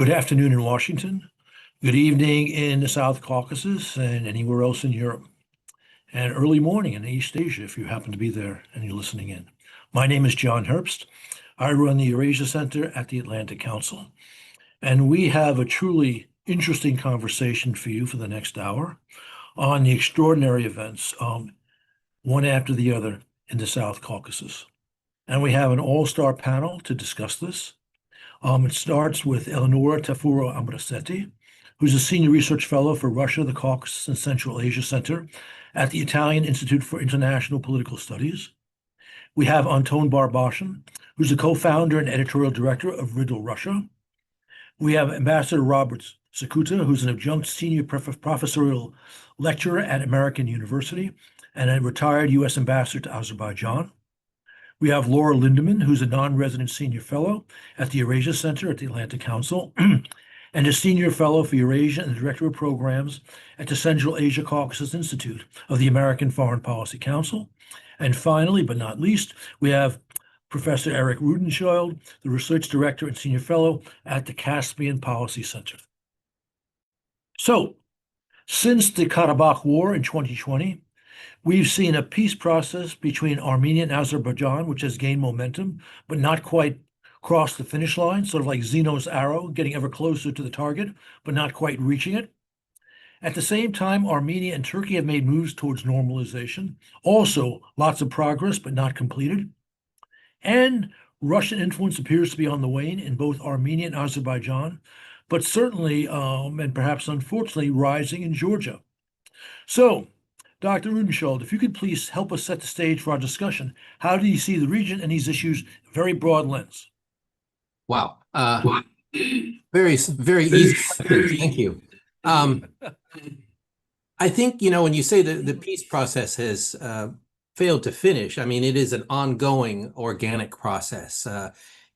Good afternoon in Washington. Good evening in the South Caucasus and anywhere else in Europe. And early morning in East Asia if you happen to be there and you're listening in. My name is John Herbst. I run the Eurasia Center at the Atlantic Council. And we have a truly interesting conversation for you for the next hour on the extraordinary events, one after the other in the South Caucasus. And we have an all-star panel to discuss this. It starts with Eleonora Tafuro Ambrossetti, who's a senior research fellow for Russia, the Caucasus, and Central Asia Center at the Italian Institute for International Political Studies. We have Anton Barbashin, who's a co-founder and editorial director of Riddle Russia. We have Ambassador Robert Sakuta, who's an adjunct senior professorial lecturer at American University and a retired U.S. ambassador to Azerbaijan. We have Laura Lindemann, who's a non-resident senior fellow at the Eurasia Center at the Atlantic Council and a senior fellow for Eurasia and the director of programs at the Central Asia Caucasus Institute of the American Foreign Policy Council. And finally, but not least, we have Professor Eric Rudenschild, the research director and senior fellow at the Caspian Policy Center. So, since the Karabakh War in 2020, we've seen a peace process between Armenia and Azerbaijan, which has gained momentum, but not quite crossed the finish line, sort of like Zeno's arrow, getting ever closer to the target, but not quite reaching it. At the same time, Armenia and Turkey have made moves towards normalization. Also, lots of progress, but not completed. And Russian influence appears to be on the wane in both Armenia and Azerbaijan, but certainly, and perhaps unfortunately, rising in Georgia. So, Dr. Rudenschild, if you could please help us set the stage for our discussion. How do you see the region and these issues? Very broad lens. Wow. Very easy. Thank you. I think, when you say the peace process has failed to finish, I mean, it is an ongoing organic process.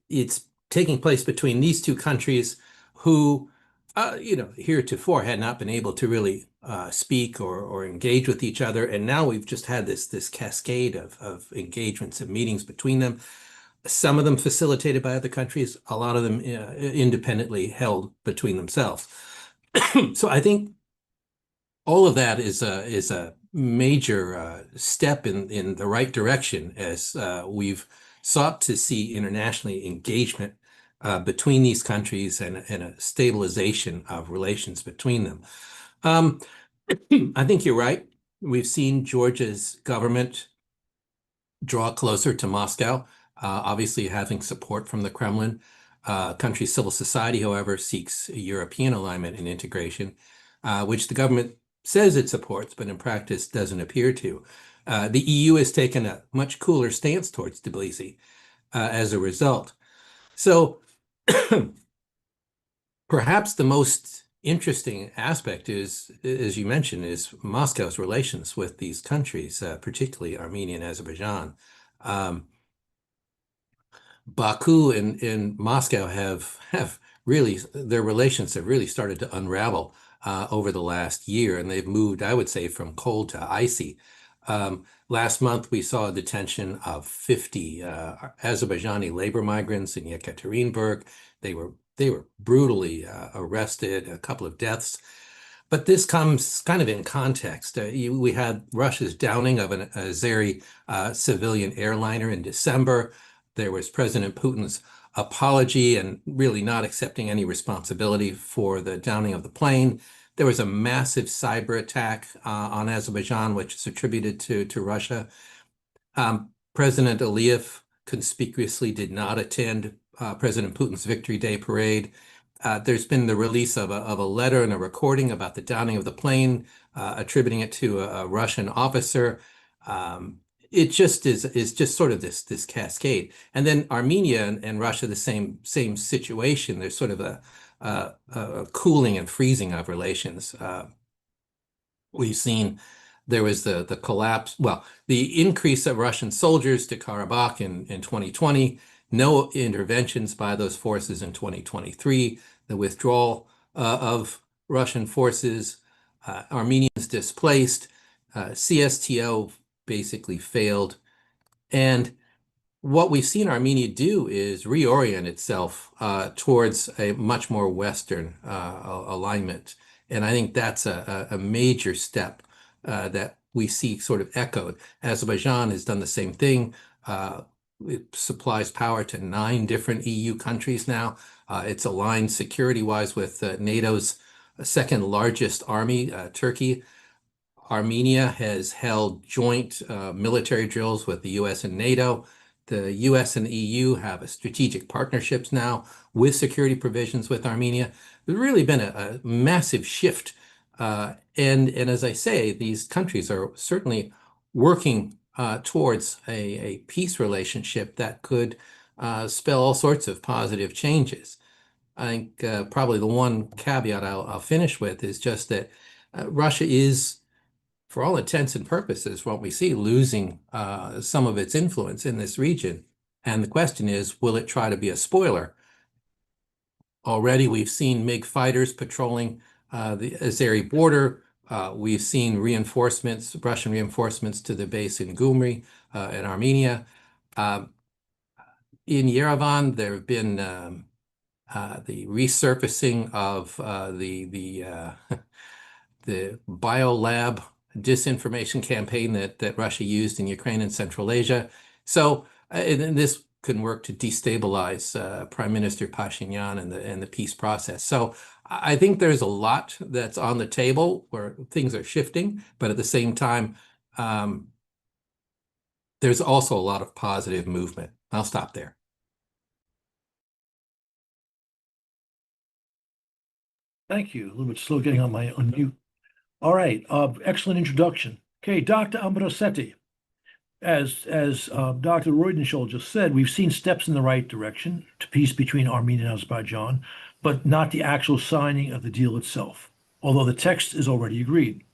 It's taking place between these two countries who, heretofore had not been able to really speak or engage with each other. And now we've just had this cascade of engagements and meetings between them. Some of them facilitated by other countries, a lot of them independently held between themselves. So I think all of that is a major step in the right direction as we've sought to see internationally engagement between these countries and a stabilization of relations between them. I think you're right. We've seen Georgia's government draw closer to Moscow, obviously having support from the Kremlin. Country's civil society, however, seeks European alignment and integration, which the government says it supports, but in practice doesn't appear to. The EU has taken a much cooler stance towards Tbilisi as a result. So perhaps the most interesting aspect is, as you mentioned, is Moscow's relations with these countries, particularly Armenia and Azerbaijan. Baku and Moscow have really, their relations have really started to unravel over the last year, and they've moved, I would say, from cold to icy. Last month, we saw a detention of 50 Azerbaijani labor migrants in Yekaterinburg. They were brutally arrested, a couple of deaths. But this comes kind of in context. We had Russia's downing of an Azeri civilian airliner in December. There was President Putin's apology and really not accepting any responsibility for the downing of the plane. There was a massive cyber attack on Azerbaijan, which is attributed to Russia. President Aliyev conspicuously did not attend President Putin's Victory Day parade. There's been the release of a letter and a recording about the downing of the plane, attributing it to a Russian officer. It just is just sort of this cascade. And then Armenia and Russia, the same situation. There's sort of a cooling and freezing of relations. We've seen there was the collapse, well, the increase of Russian soldiers to Karabakh in 2020, no interventions by those forces in 2023, the withdrawal of Russian forces, Armenians displaced, CSTO basically failed. And what we've seen Armenia do is reorient itself towards a much more Western alignment. And I think that's a major step that we see sort of echoed. Azerbaijan has done the same thing. It supplies power to 9 different EU countries now. It's aligned security-wise with NATO's second largest army, Turkey. Armenia has held joint military drills with the US and NATO. The US and the EU have strategic partnerships now with security provisions with Armenia. There's really been a massive shift. And as I say, these countries are certainly working towards a peace relationship that could spell all sorts of positive changes. I think probably the one caveat I'll finish with is just that Russia is, for all intents and purposes, what we see, losing some of its influence in this region. And the question is, will it try to be a spoiler? Already, we've seen MiG fighters patrolling the Azeri border. We've seen reinforcements, Russian reinforcements to the base in Gyumri in Armenia. In Yerevan, there have been the resurfacing of the biolab disinformation campaign that Russia used in Ukraine and Central Asia. So and this can work to destabilize Prime Minister Pashinyan and the peace process. So I think there's a lot that's on the table where things are shifting, but at the same time, there's also a lot of positive movement. I'll stop there. Thank you. A little bit slow getting on my unmute. All right. Excellent introduction. Okay, Dr. Ambrosetti. As Dr. Reudenschel just said, we've seen steps in the right direction to peace between Armenia and Azerbaijan, but not the actual signing of the deal itself, although the text is already agreed.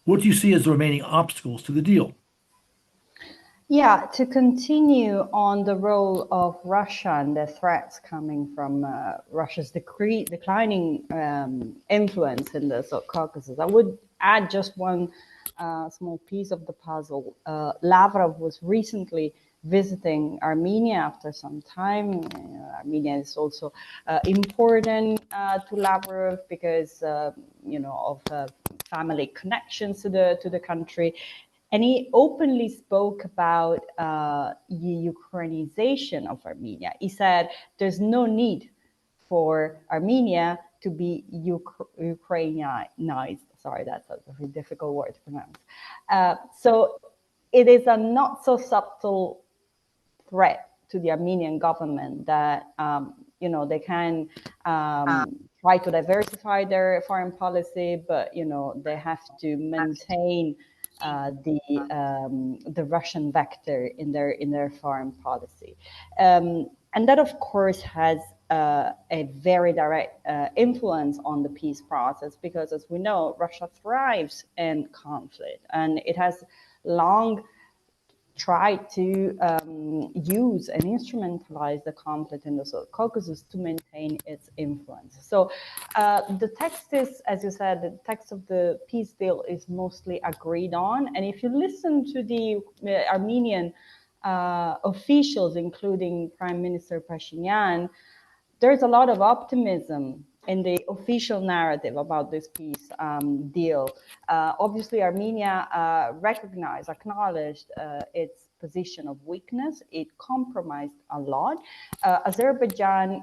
What do you see as the remaining obstacles to the deal? Yeah, to continue on the role of Russia and the threats coming from Russia's declining influence in the South Caucasus, I would add just one small piece of the puzzle. Lavrov was recently visiting Armenia after some time. Armenia is also important to Lavrov because of family connections to the country. And he openly spoke about the Ukrainization of Armenia. He said there's no need for Armenia to be Ukrainized. Sorry, that's a very difficult word to pronounce. So it is a not so subtle threat to the Armenian government that they can try to diversify their foreign policy, but they have to maintain the Russian vector in their foreign policy, and that of course has a very direct influence on the peace process, because as we know, Russia thrives in conflict, and it has long tried to use and instrumentalize the conflict in the South Caucasus to maintain its influence. So the text is, as you said, the text of the peace deal is mostly agreed on. And if you listen to the Armenian officials, including Prime Minister Pashinyan, there's a lot of optimism in the official narrative about this peace deal. Obviously, Armenia acknowledged its position of weakness. It compromised a lot. Azerbaijan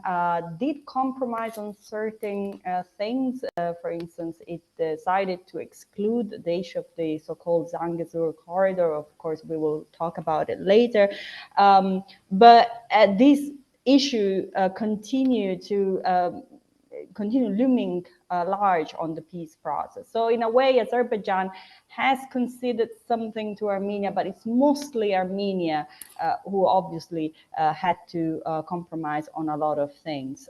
did compromise on certain things. For instance, it decided to exclude the issue of the so-called Zangezur corridor. Of course, we will talk about it later. But this issue continue looming large on the peace process. So in a way, Azerbaijan has conceded something to Armenia, but it's mostly Armenia who obviously had to compromise on a lot of things.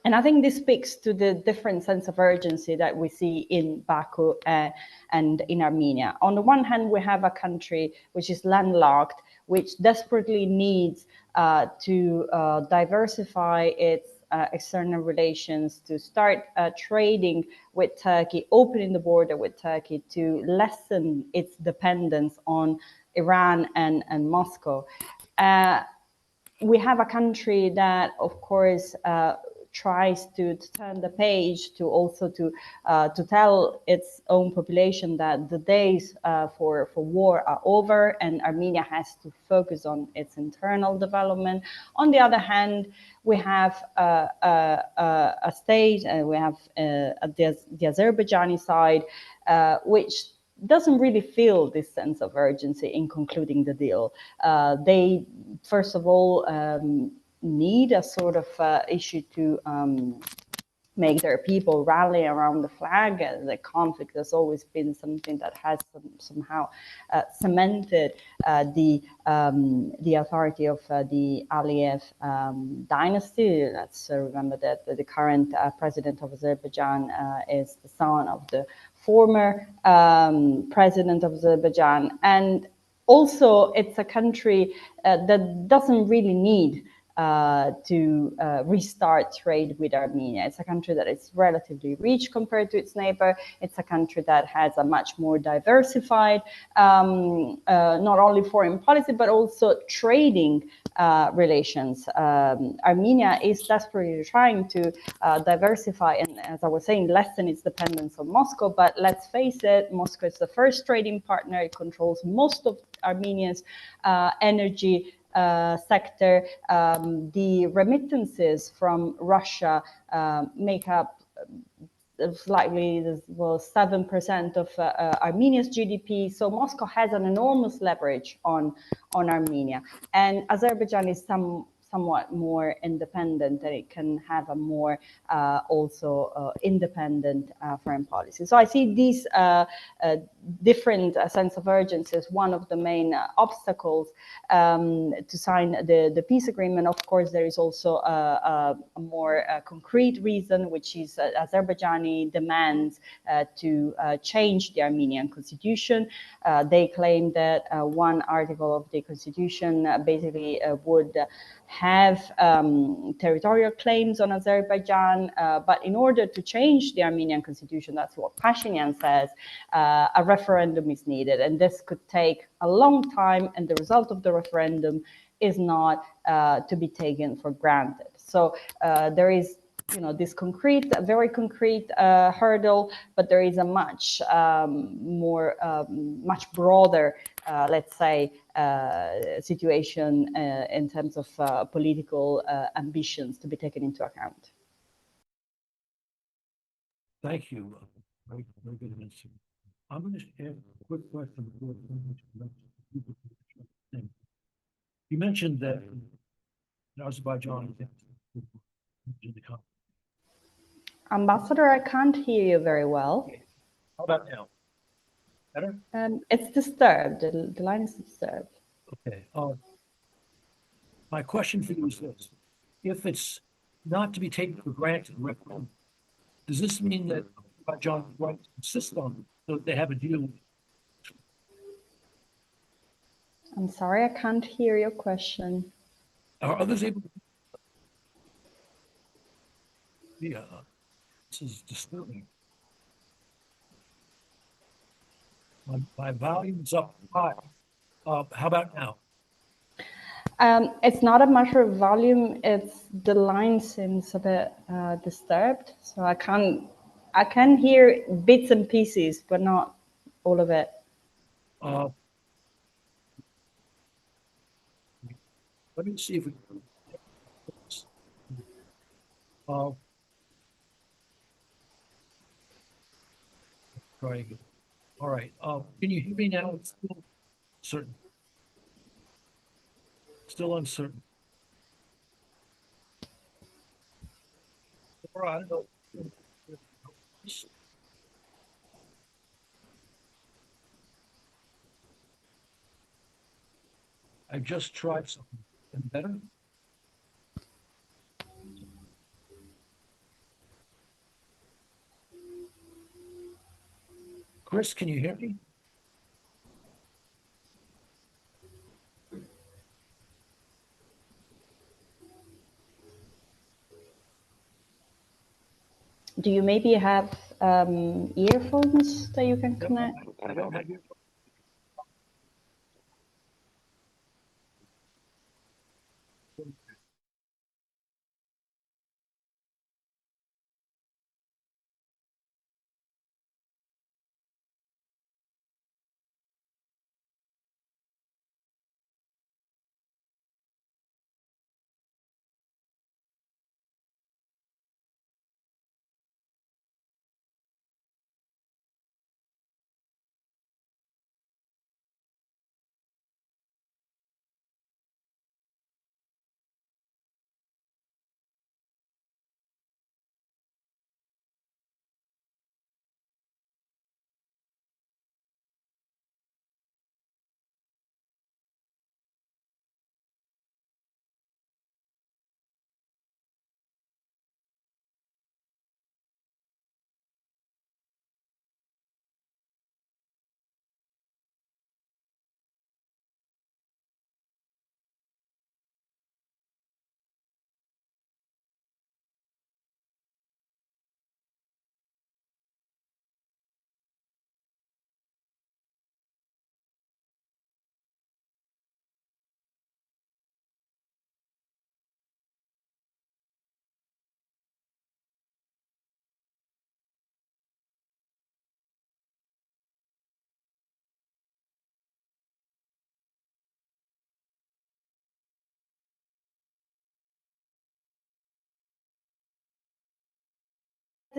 And I think this speaks to the different sense of urgency that we see in Baku and in Armenia. On the one hand, we have a country which is landlocked, which desperately needs to diversify its external relations, to start trading with Turkey, opening the border with Turkey to lessen its dependence on Iran and Moscow. We have a country that, of course, tries to turn the page to also to tell its own population that the days for war are over and Armenia has to focus on its internal development. On the other hand, we have a state, and we have the Azerbaijani side, which doesn't really feel this sense of urgency in concluding the deal. They, first of all, need a sort of issue to make their people rally around the flag. The conflict has always been something that has somehow cemented the authority of the Aliyev dynasty. Let's remember that the current president of Azerbaijan is the son of the former president of Azerbaijan. And also, it's a country that doesn't really need to restart trade with Armenia. It's a country that is relatively rich compared to its neighbor. It's a country that has a much more diversified, not only foreign policy, but also trading relations. Armenia is desperately trying to diversify and, as I was saying, lessen its dependence on Moscow. But let's face it, Moscow is the first trading partner. It controls most of Armenia's energy sector. The remittances from Russia make up slightly, well, 7% of Armenia's GDP. So Moscow has an enormous leverage on Armenia, and Azerbaijan is somewhat more independent, and it can have a more also independent foreign policy. So I see these different sense of urgency as one of the main obstacles to sign the peace agreement. Of course, there is also a more concrete reason, which is Azerbaijani demands to change the Armenian constitution. They claim that one article of the constitution basically would have territorial claims on Azerbaijan, but in order to change the Armenian constitution, that's what Pashinyan says, a referendum is needed, and this could take a long time, and the result of the referendum is not to be taken for granted. So there is, this concrete, very concrete hurdle, but there is a much more, much broader, let's say, situation in terms of political ambitions to be taken into account. Thank you. Very, very good answer. I'm going to ask a quick question before you mentioned that Azerbaijan in the conflict. Ambassador, I can't hear you very well. How about now? Better? It's disturbed. The line is disturbed. Okay. My question for you is this: if it's not to be taken for granted, does this mean that Azerbaijan is going to insist on it so that they have a deal? I'm sorry, I can't hear your question. Are others able to? Yeah, this is disturbing. My volume's up high. How about now? It's not a matter of volume. It's the line seems a bit disturbed, so I can hear bits and pieces, but not all of it. Let me see if we can. Try again. All right. Can you hear me now? It's still certain. Still uncertain. All right. I don't know. I just tried something. Better? Chris, can you hear me? Do you maybe have earphones that you can connect? I don't have earphones.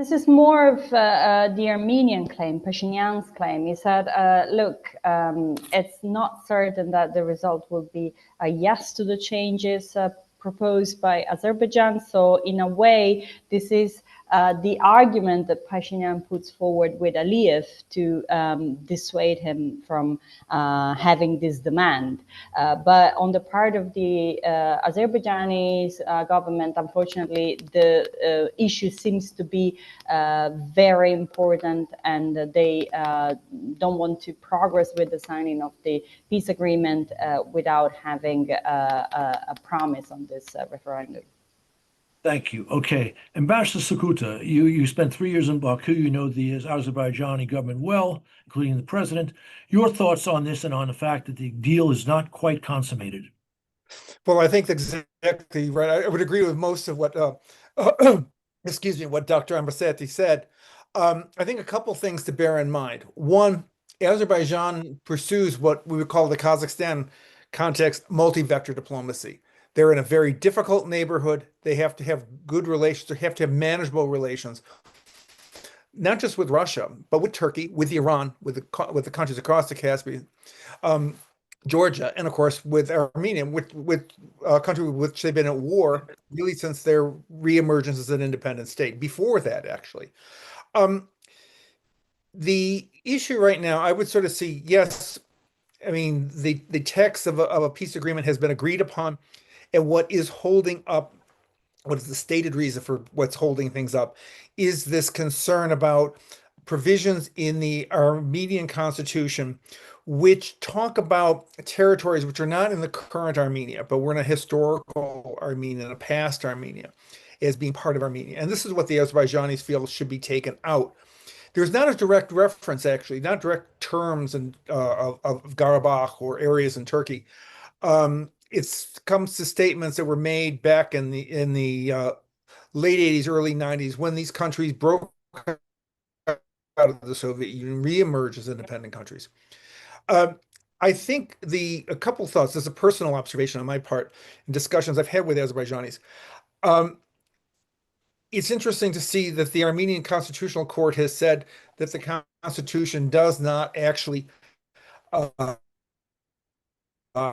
This is more of the Armenian claim, Pashinyan's claim. He said, look, it's not certain that the result will be a yes to the changes proposed by Azerbaijan. So in a way, this is the argument that Pashinyan puts forward with Aliyev to dissuade him from having this demand. But on the part of the Azerbaijani government, unfortunately, the issue seems to be very important, and they don't want to progress with the signing of the peace agreement without having a promise on this referendum. Thank you. Okay. Ambassador Sakuta, you spent 3 years in Baku. You know the Azerbaijani government well, including the president. Your thoughts on this and on the fact that the deal is not quite consummated? Well, I think exactly right. I would agree with most of what, excuse me, what Dr. Ambrosati said. I think a couple things to bear in mind. One, Azerbaijan pursues what we would call the Kazakhstan context multi-vector diplomacy. They're in a very difficult neighborhood. They have to have good relations. They have to have manageable relations, not just with Russia, but with Turkey, with Iran, with the countries across the Caspian, Georgia, and of course with Armenia, with a country with which they've been at war really since their reemergence as an independent state. Before that, actually. The issue right now, I would sort of see, yes, I mean, the text of a peace agreement has been agreed upon, and what is holding up, what is the stated reason for what's holding things up, is this concern about provisions in the Armenian constitution which talk about territories which are not in the current Armenia, but were in a historical Armenia, in a past Armenia, as being part of Armenia. And this is what the Azerbaijanis feel should be taken out. There's not a direct reference, actually, not direct terms of Karabakh or areas in Turkey. It comes to statements that were made back in the late 80s, early 90s, when these countries broke out of the Soviet Union, reemerged as independent countries. I think a couple thoughts, this is a personal observation on my part, in discussions I've had with Azerbaijanis. It's interesting to see that the Armenian Constitutional Court has said that the Constitution does not actually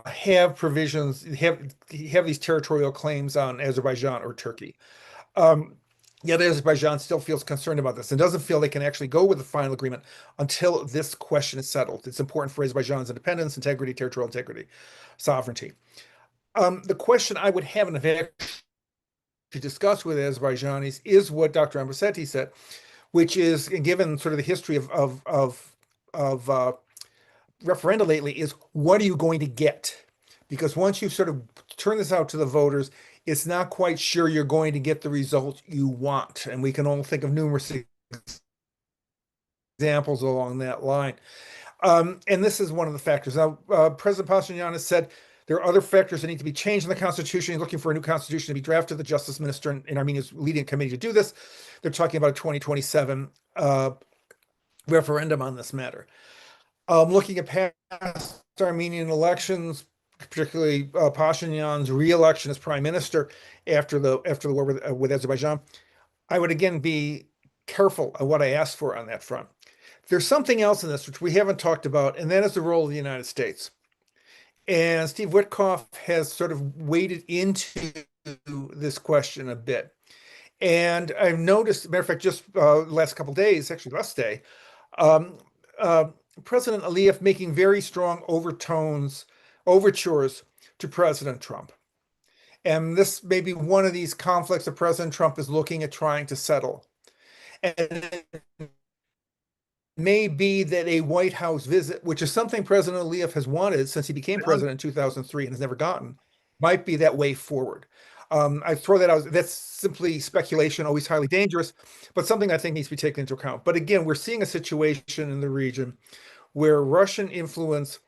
have provisions, have these territorial claims on Azerbaijan or Turkey. Yet Azerbaijan still feels concerned about this and doesn't feel they can actually go with the final agreement until this question is settled. It's important for Azerbaijan's independence, integrity, territorial integrity, sovereignty. The question I would have, and have to discuss with Azerbaijanis, is what Dr. Ambrosati said, which is, given sort of the history of referenda lately, is what are you going to get? Because once you sort of turn this out to the voters, it's not quite sure you're going to get the result you want. And we can all think of numerous examples along that line. And this is one of the factors. Now, President Pashinyan has said there are other factors that need to be changed in the Constitution. He's looking for a new Constitution to be drafted. The Justice Minister in Armenia is leading a committee to do this. They're talking about a 2027 referendum on this matter. Looking at past Armenian elections, particularly Pashinyan's re-election as prime minister after the war with Azerbaijan, I would again be careful of what I asked for on that front. There's something else in this which we haven't talked about, and that is the role of the United States. And Steve Witkoff has sort of waded into this question a bit. And I've noticed, matter of fact, just last couple of days, actually last day, President Aliyev making very strong overtures to President Trump. And this may be one of these conflicts that President Trump is looking at trying to settle. And it may be that a White House visit, which is something President Aliyev has wanted since he became president in 2003 and has never gotten, might be that way forward. I throw that out. That's simply speculation, always highly dangerous, but something I think needs to be taken into account. But again, we're seeing a situation in the region where Russian influence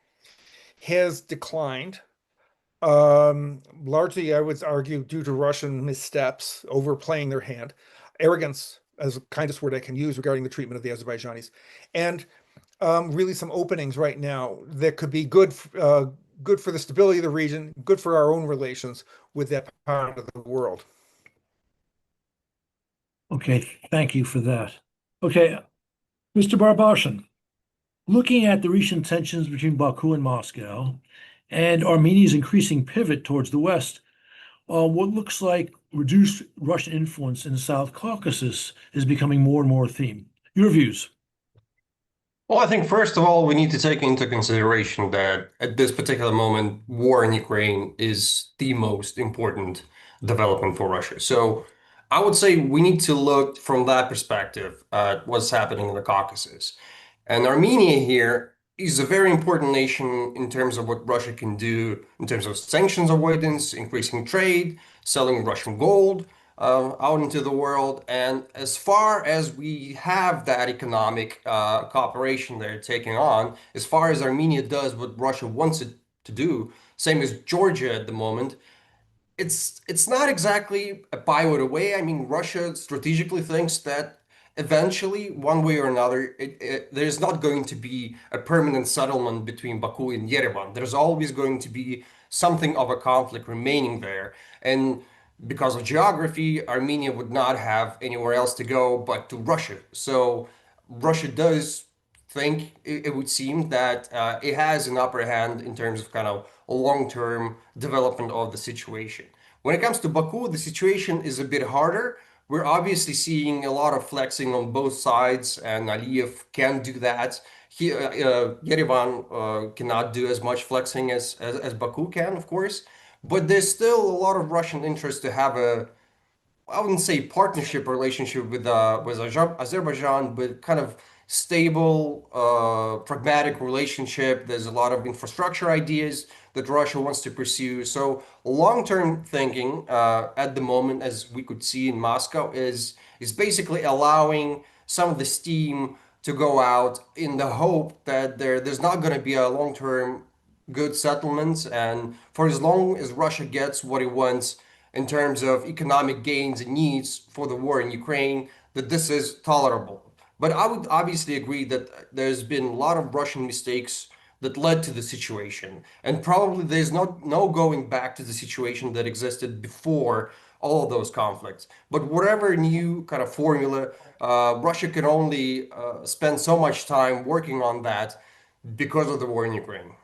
has declined, largely, I would argue, due to Russian missteps, overplaying their hand, arrogance, as the kindest word I can use regarding the treatment of the Azerbaijanis, and really some openings right now that could be good for the stability of the region, good for our own relations with that part of the world. Okay, thank you for that. Okay, Mr. Barbashin, looking at the recent tensions between Baku and Moscow and Armenia's increasing pivot towards the West, what looks like reduced Russian influence in the South Caucasus is becoming more and more a theme. Your views? Well, I think first of all, we need to take into consideration that at this particular moment, war in Ukraine is the most important development for Russia. So I would say we need to look from that perspective at what's happening in the Caucasus. And Armenia here is a very important nation in terms of what Russia can do in terms of sanctions avoidance, increasing trade, selling Russian gold out into the world. And as far as we have that economic cooperation they're taking on, as far as Armenia does what Russia wants it to do, same as Georgia at the moment, it's not exactly a pivot away. I mean, Russia strategically thinks that eventually, one way or another, there's not going to be a permanent settlement between Baku and Yerevan. There's always going to be something of a conflict remaining there. And because of geography, Armenia would not have anywhere else to go but to Russia. So Russia does think it would seem that it has an upper hand in terms of kind of a long-term development of the situation. When it comes to Baku, the situation is a bit harder. We're obviously seeing a lot of flexing on both sides, and Aliyev can do that. Yerevan cannot do as much flexing as Baku can, of course. But there's still a lot of Russian interest to have a, I wouldn't say partnership relationship with Azerbaijan, but kind of stable, pragmatic relationship. There's a lot of infrastructure ideas that Russia wants to pursue. So long-term thinking at the moment, as we could see in Moscow, is basically allowing some of the steam to go out in the hope that there's not going to be a long-term good settlements, and for as long as Russia gets what it wants in terms of economic gains and needs for the war in Ukraine, that this is tolerable. But I would obviously agree that there's been a lot of Russian mistakes that led to the situation, and probably there's no going back to the situation that existed before all of those conflicts. But whatever new kind of formula, Russia can only spend so much time working on that because of the war in Ukraine.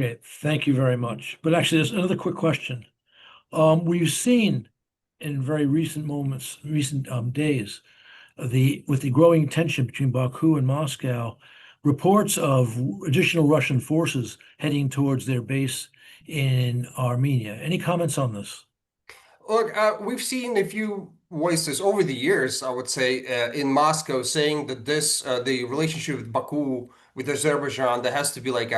Okay, thank you very much. But actually, there's another quick question. We've seen in very recent moments, recent days, with the growing tension between Baku and Moscow, reports of additional Russian forces heading towards their base in Armenia. Any comments on this? Look, we've seen a few voices over the years, I would say, in Moscow saying that the relationship with Baku, with Azerbaijan, there has to be like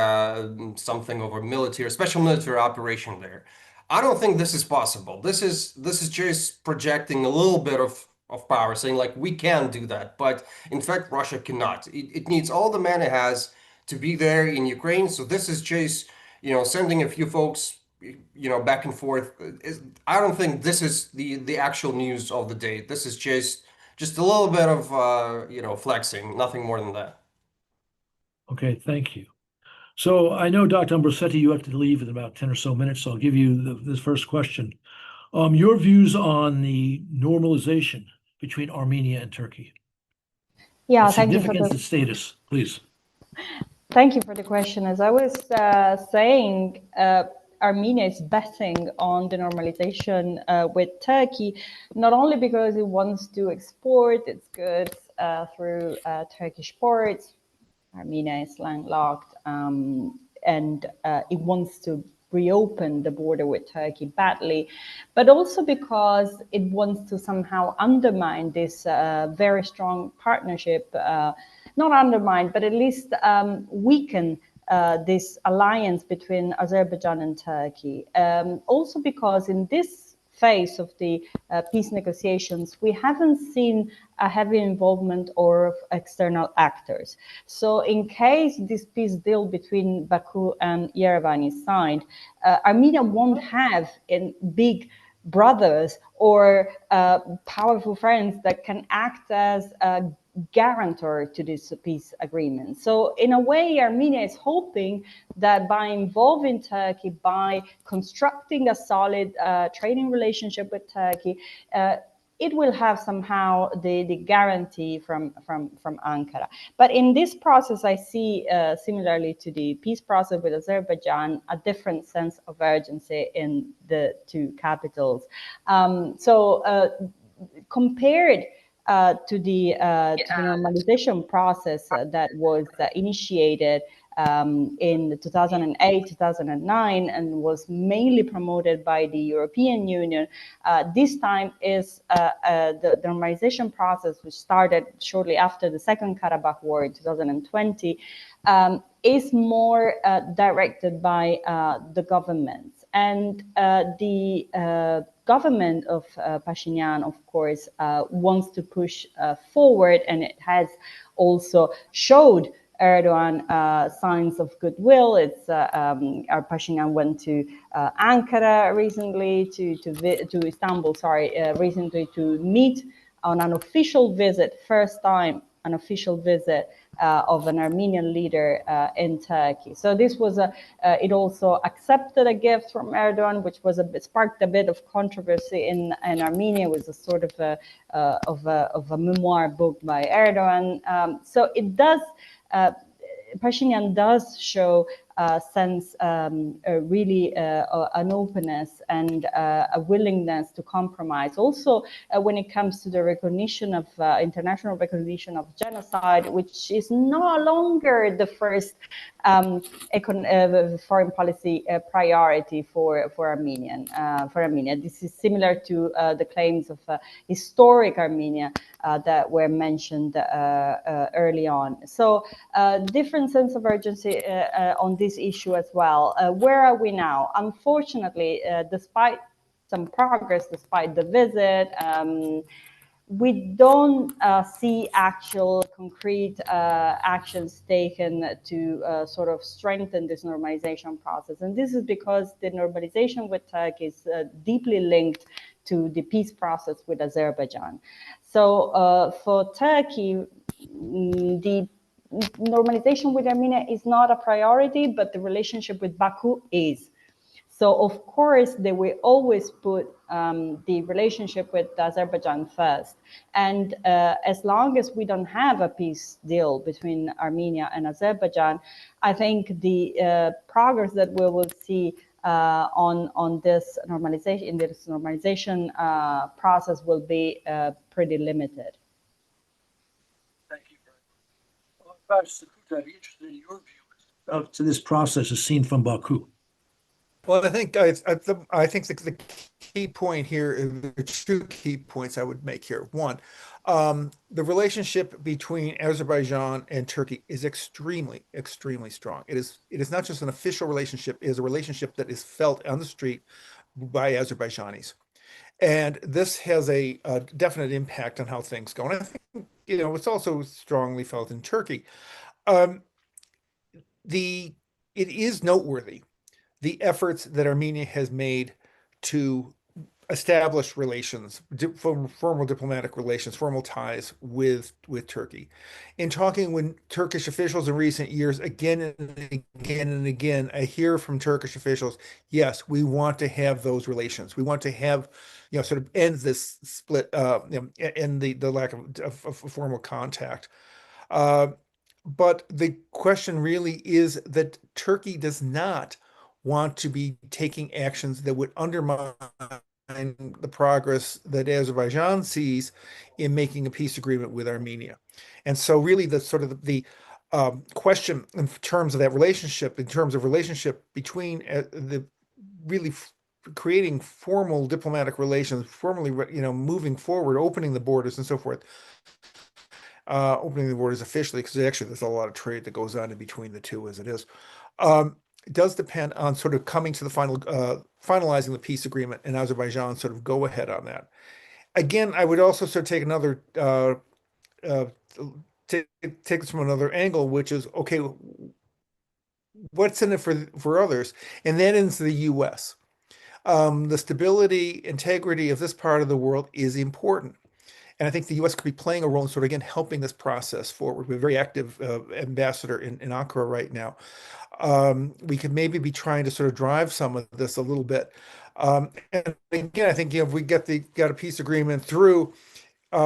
something of a military, special military operation there. I don't think this is possible. This is just projecting a little bit of power, saying like we can do that, but in fact, Russia cannot. It needs all the men it has to be there in Ukraine. So this is just, sending a few folks back and forth. I don't think this is the actual news of the day. This is just a little bit of flexing, nothing more than that. Okay, thank you. So I know, Dr. Ambrosetti, you have to leave in about 10 or so minutes, so I'll give you this first question. Your views on the normalization between Armenia and Turkey? Yeah, The thank you for significance and status, please. Thank you for the question. As I was saying, Armenia is betting on the normalization with Turkey, not only because it wants to export its goods through Turkish ports. Armenia is landlocked, and it wants to reopen the border with Turkey badly, but also because it wants to somehow undermine this very strong partnership, not undermine, but at least weaken this alliance between Azerbaijan and Turkey. Also because in this phase of the peace negotiations, we haven't seen a heavy involvement of external actors. So in case this peace deal between Baku and Yerevan is signed, Armenia won't have big brothers or powerful friends that can act as a guarantor to this peace agreement. So in a way, Armenia is hoping that by involving Turkey, by constructing a solid trading relationship with Turkey, it will have somehow the guarantee from Ankara. But in this process, I see, similarly to the peace process with Azerbaijan, a different sense of urgency in the two capitals. Compared to the normalization process that was initiated in 2008, 2009, and was mainly promoted by the European Union. This time is the normalization process, which started shortly after the Second Karabakh War in 2020, is more directed by the government. And the government of Pashinyan, of course, wants to push forward, and it has also showed Erdogan signs of goodwill. Pashinyan went to Ankara recently, to Istanbul, recently, to meet on an official visit, first time an official visit of an Armenian leader in Turkey. So this was it also accepted a gift from Erdogan, which sparked a bit of controversy in Armenia. It was a sort of a memoir book by Erdogan. So it does. Pashinyan does show a sense, really an openness and a willingness to compromise. Also, when it comes to the recognition of international recognition of genocide, which is no longer the first foreign policy priority for Armenia. This is similar to the claims of historic Armenia that were mentioned early on. So different sense of urgency on this issue as well. Where are we now? Unfortunately, despite some progress, despite the visit, we don't see actual concrete actions taken to sort of strengthen this normalization process. And this is because the normalization with Turkey is deeply linked to the peace process with Azerbaijan. So for Turkey, the normalization with Armenia is not a priority, but the relationship with Baku is. So of course, they will always put the relationship with Azerbaijan first. And as long as we don't have a peace deal between Armenia and Azerbaijan, I think the progress that we will see on this normalization, process will be pretty limited. Thank you very much. Well, Sakuta, I'd be interested in your view to this process as seen from Baku. Well, I think the key point here, there are two key points I would make here. One, the relationship between Azerbaijan and Turkey is extremely, extremely strong. It is not just an official relationship; it is a relationship that is felt on the street by Azerbaijanis, and this has a definite impact on how things go. And I think it's also strongly felt in Turkey. It is noteworthy the efforts that Armenia has made to establish relations, formal diplomatic relations, formal ties with Turkey. In talking with Turkish officials in recent years, again and again and again, I hear from Turkish officials, yes, we want to have those relations. We want to have, sort of end this split, end the lack of formal contact. But the question really is that Turkey does not want to be taking actions that would undermine the progress that Azerbaijan sees in making a peace agreement with Armenia. And so really the sort of the question in terms of that relationship, in terms of relationship between the really creating formal diplomatic relations, formally, moving forward, opening the borders and so forth, opening the borders officially, because actually there's a lot of trade that goes on in between the two as it is. It does depend on sort of coming to the finalizing the peace agreement and Azerbaijan sort of go ahead on that. Again, I would also sort of take another take this from another angle, which is okay, what's in it for others, and that is the U.S. The stability, integrity of this part of the world is important. And I think the U.S. could be playing a role in sort of, again, helping this process forward. We're a very active ambassador in Ankara right now. We could maybe be trying to sort of drive some of this a little bit. And again, I think, if we got a peace agreement through,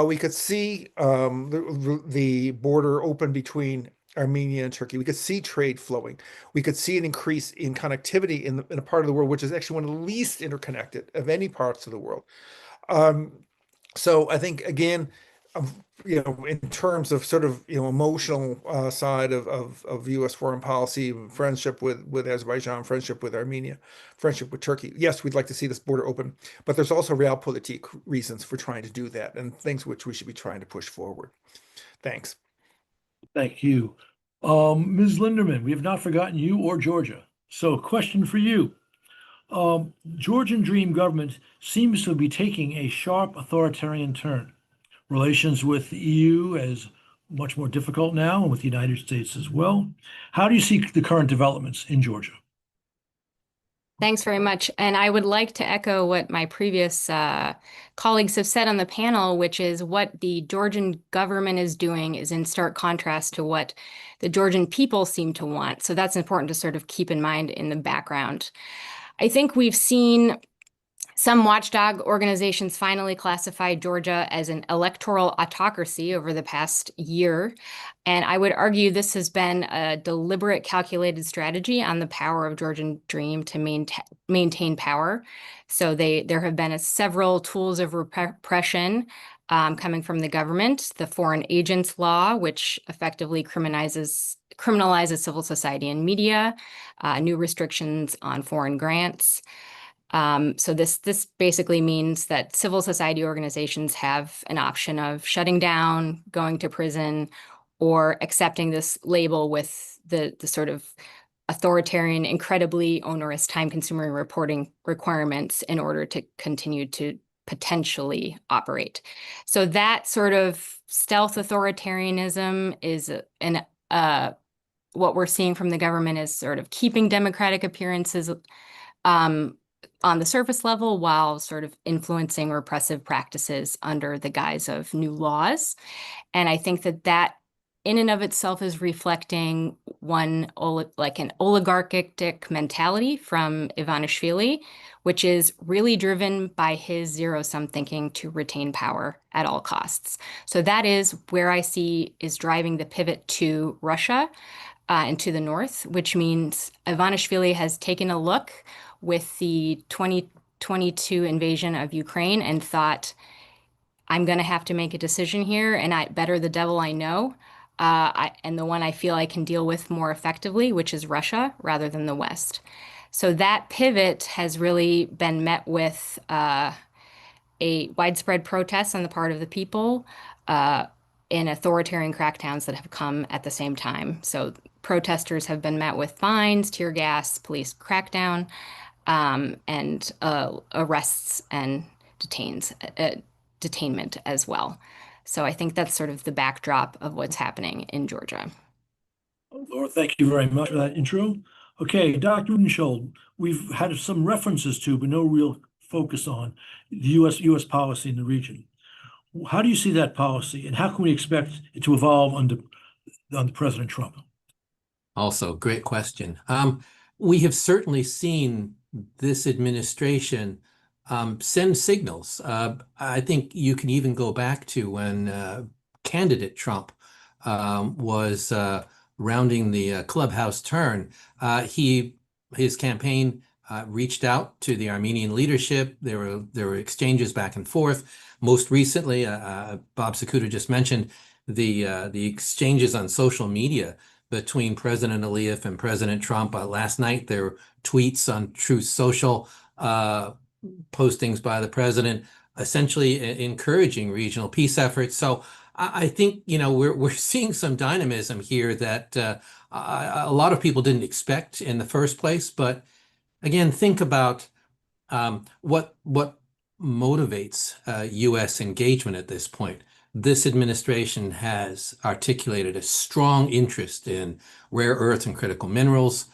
we could see the border open between Armenia and Turkey. We could see trade flowing. We could see an increase in connectivity in a part of the world which is actually one of the least interconnected of any parts of the world. Um, so I think, again, in terms of sort of emotional side of U.S. foreign policy, friendship with Azerbaijan, friendship with Armenia, friendship with Turkey. Yes, we'd like to see this border open, but there's also realpolitik reasons for trying to do that, and things which we should be trying to push forward. Thanks. Thank you. Ms. Linderman, we have not forgotten you or Georgia. So, question for you. Georgian Dream government seems to be taking a sharp authoritarian turn. Relations with the EU as much more difficult now, and with the United States as well. How do you see the current developments in Georgia? Thanks very much. And I would like to echo what my previous colleagues have said on the panel, which is what the Georgian government is doing is in stark contrast to what the Georgian people seem to want. So that's important to sort of keep in mind in the background. I think we've seen some watchdog organizations finally classify Georgia as an electoral autocracy over the past year. And I would argue this has been a deliberate, calculated strategy on the power of Georgian Dream to maintain power. So there have been several tools of repression coming from the government. The Foreign Agents Law, which effectively criminalizes civil society and media, new restrictions on foreign grants. So this basically means that civil society organizations have an option of shutting down, going to prison, or accepting this label with the sort of authoritarian, incredibly onerous, time-consuming reporting requirements in order to continue to potentially operate. So that sort of stealth authoritarianism is what we're seeing from the government is sort of keeping democratic appearances on the surface level while sort of influencing repressive practices under the guise of new laws. And I think that in and of itself is reflecting an oligarchic mentality from Ivanishvili, which is really driven by his zero-sum thinking to retain power at all costs. So that is where I see is driving the pivot to Russia and to the north, which means Ivanishvili has taken a look with the 2022 invasion of Ukraine and thought, I'm going to have to make a decision here, and better the devil I know, and the one I feel I can deal with more effectively, which is Russia rather than the West. So that pivot has really been met with a widespread protest on the part of the people in authoritarian crackdowns that have come at the same time. So protesters have been met with fines, tear gas, police crackdown, and arrests and detainment as well. So I think that's sort of the backdrop of what's happening in Georgia. Laura, thank you very much for that intro. Okay, Dr. Udenschold, we've had some references to, but no real focus on the U.S. policy in the region. How do you see that policy, and how can we expect it to evolve under President Trump? Also, great question. We have certainly seen this administration send signals. I think you can even go back to when candidate Trump was rounding the clubhouse turn. His campaign reached out to the Armenian leadership. There were exchanges back and forth. Most recently, Bob Sakuda just mentioned the exchanges on social media between President Aliyev and President Trump. Last night, there were tweets on Truth Social, postings by the president, essentially encouraging regional peace efforts. So I think we're seeing some dynamism here that a lot of people didn't expect in the first place. But again, think about what motivates U.S. engagement at this point. This administration has articulated a strong interest in rare earth and critical minerals,